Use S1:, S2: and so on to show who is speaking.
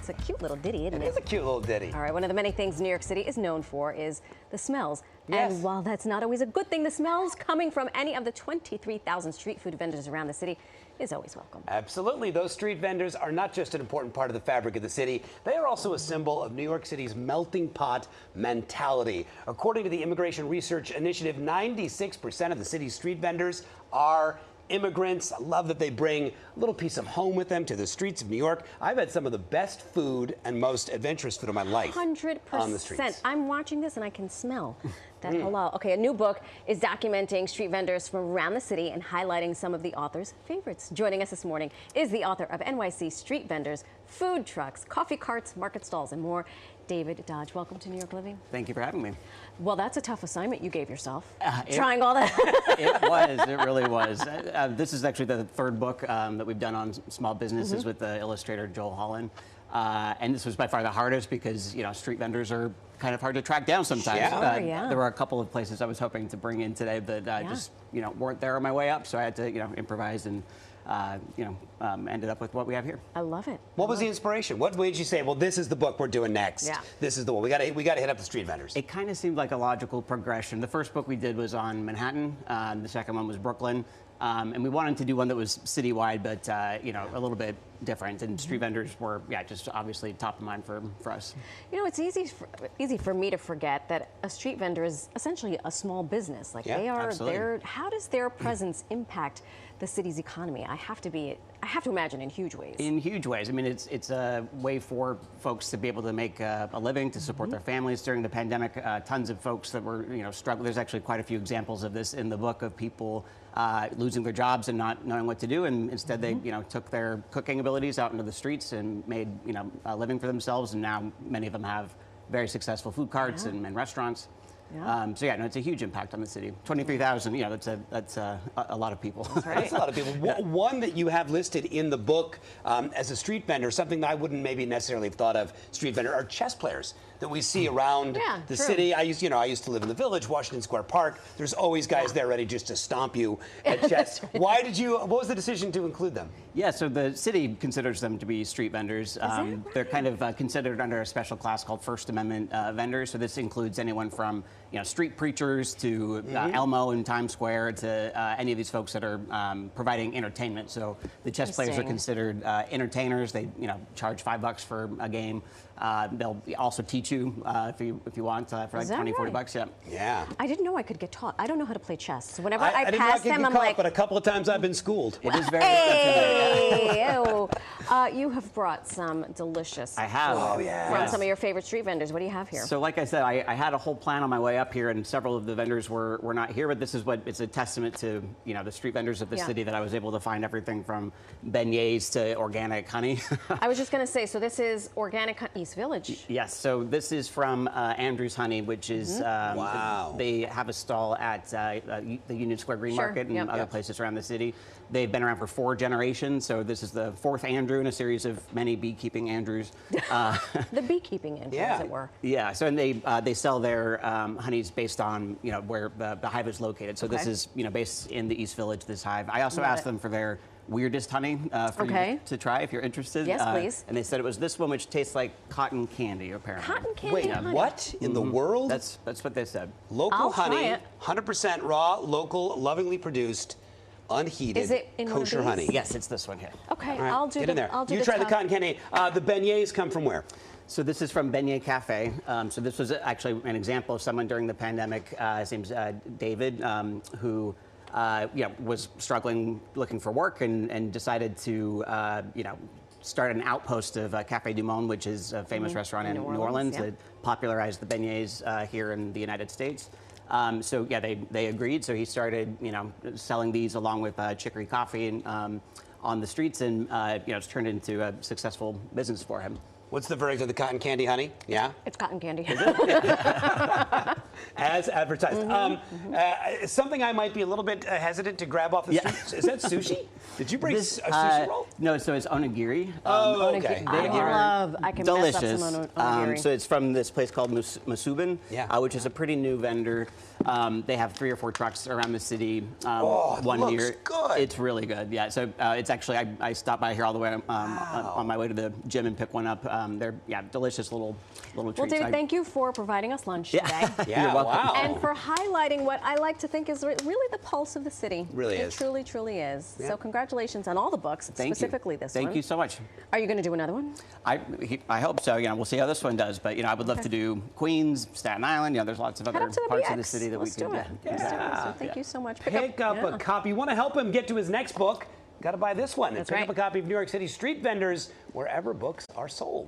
S1: It's a cute little ditty, isn't it?
S2: It is a cute little ditty.
S1: All right, one of the many things New York City is known for is the smells.
S2: Yes.
S1: And while that's not always a good thing, the smells coming from any of the 23,000 street food vendors around the city is always welcome.
S2: Absolutely. Those street vendors are not just an important part of the fabric of the city, they are also a symbol of New York City's melting pot mentality. According to the Immigration Research Initiative, 96% of the city's street vendors are immigrants. I love that they bring a little piece of home with them to the streets of New York. I've had some of the best food and most adventurous food of my life
S1: 100%.
S2: on the streets.
S1: I'm watching this and I can smell that halal. Okay, a new book is documenting street vendors from around the city and highlighting some of the author's favorites. Joining us this morning is the author of NYC Street Vendors, Food Trucks, Coffee Carts, Market Stalls, and more, David Dodge. Welcome to New York Living.
S3: Thank you for having me.
S1: Well, that's a tough assignment you gave yourself, trying all that.
S3: It really was. This is actually the third book that we've done on small businesses with the illustrator Joel Holland. And this was by far the hardest because, you know, street vendors are kind of hard to track down sometimes.
S2: Yeah.
S3: There were a couple of places I was hoping to bring in today that just, you know, weren't there on my way up. So I had to, you know, improvise and, ended up with what we have here.
S1: I love it.
S2: What was the inspiration? What made you say, well, this is the book we're doing next?
S1: Yeah.
S2: This is the one. We got to hit up the street vendors.
S3: It kind of seemed like a logical progression. The first book we did was on Manhattan. The second one was Brooklyn. And we wanted to do one that was citywide, but you know, a little bit different. And street vendors were, just obviously top of mind for us.
S1: You know, it's easy for me to forget that a street vendor is essentially a small business. Like they are there. How does their presence impact the city's economy? I have to imagine in huge ways.
S3: In huge ways. I mean, it's a way for folks to be able to make a living, to support their families during the pandemic. Tons of folks that were, you know, struggling. There's actually quite a few examples of this in the book of people losing their jobs and not knowing what to do, and instead they, you know, took their cooking abilities out into the streets and made, you know, a living for themselves. And now many of them have very successful food carts and restaurants. So it's a huge impact on the city. 23,000, you know, that's a lot of people.
S1: That's right.
S2: That's a lot of people. One that you have listed in the book as a street vendor, something that I wouldn't maybe necessarily have thought of street vendor, are chess players that we see around the city. I used to live in the Village, Washington Square Park. There's always guys there ready just to stomp you at chess. What was the decision to include them?
S3: Yeah, so the city considers them to be street vendors. They're kind of considered under a special class called First Amendment vendors. So this includes anyone from, you know, street preachers to Elmo in Times Square to any of these folks that are providing entertainment. So the chess players are considered entertainers. They, you know, charge $5 for a game. They'll also teach you if you want for like 20, 40 bucks.
S2: Yeah.
S1: I didn't know I could get taught. I don't know how to play chess. So whenever
S2: I didn't know I
S1: pass
S2: could
S1: them,
S2: get
S1: I'm
S2: caught,
S1: like,
S2: but a couple of times I've been schooled.
S3: It is very
S1: you have brought some delicious
S3: I have.
S1: food from some of your favorite street vendors. What do you have here?
S3: So like I said, I had a whole plan on my way up here, and several of the vendors were not here, but this is it's a testament to, you know, the street vendors of the city that I was able to find everything from beignets to organic honey.
S1: I was just going to say, so this is organic East Village.
S3: Yes, so this is from Andrew's Honey, which is, they have a stall at the Union Square Green Market and other places around the city. They've been around for 4 generations, so this is the 4th Andrew in a series of many beekeeping Andrews.
S1: The beekeeping Andrew, as it were.
S3: Yeah, so and they sell their honeys based on, you know, where the hive is located. So this is, you know, based in the East Village, this hive. I also asked them for their weirdest honey for you to try if you're interested.
S1: Yes, please.
S3: And they said it was this one, which tastes like cotton candy, apparently.
S1: Cotton candy.
S2: Wait,
S1: honey.
S2: what in the world?
S3: That's what they said.
S2: Local honey,
S1: try it.
S2: 100% raw, local, lovingly produced, unheated,
S1: Is it in
S2: kosher
S1: one of
S2: honey.
S1: these?
S3: Yes, it's this one here.
S1: Okay,
S2: All right,
S1: I'll do
S2: get in there. You try the cotton candy. The beignets come from where?
S3: So this is from Beignet Cafe. So this was actually an example of someone during the pandemic. His name's David, who was struggling, looking for work, and decided to start an outpost of Café du Monde, which is a famous restaurant in New Orleans that popularized the beignets here in the United States. They agreed. So he started, selling these along with chicory coffee and, on the streets, and it's turned into a successful business for him.
S2: What's the verdict of the cotton candy honey? Yeah?
S1: It's cotton candy.
S2: As advertised. Something I might be a little bit hesitant to grab off the street. Is that sushi? Did you bring a sushi roll?
S3: No, so it's onigiri.
S2: Okay.
S1: I can
S3: delicious.
S1: mess up some onigiri.
S3: So it's from this place called Masubin, which is a pretty new vendor. They have 3 or 4 trucks around the city.
S2: Oh, it
S3: one
S2: looks
S3: year.
S2: good.
S3: It's really good. Yeah. So it's actually I stopped by here all the way on my way to the gym and picked one up. They're delicious little treats.
S1: Well, David, thank you for providing us lunch today.
S2: Yeah,
S3: You're welcome.
S2: wow.
S1: And for highlighting what I like to think is really the pulse of the city.
S2: Really
S1: it
S2: is.
S1: Truly, truly is.
S2: Yeah.
S1: So congratulations on all the books,
S3: Thank
S1: specifically
S3: you.
S1: this one.
S3: Thank you so much.
S1: Are you going to do another one?
S3: I hope so. We'll see how this one does. But I would love to do Queens, Staten Island. There's lots of
S1: Head
S3: other
S1: up to the
S3: parts
S1: BX.
S3: of the city that
S1: Let's
S3: we
S1: do
S3: could.
S1: it. Let's do it. So thank you so much.
S2: Pick up a copy. You want to help him get to his next book? Got to buy this one.
S1: That's
S2: Pick
S1: right.
S2: up a copy of New York City Street Vendors wherever books are sold.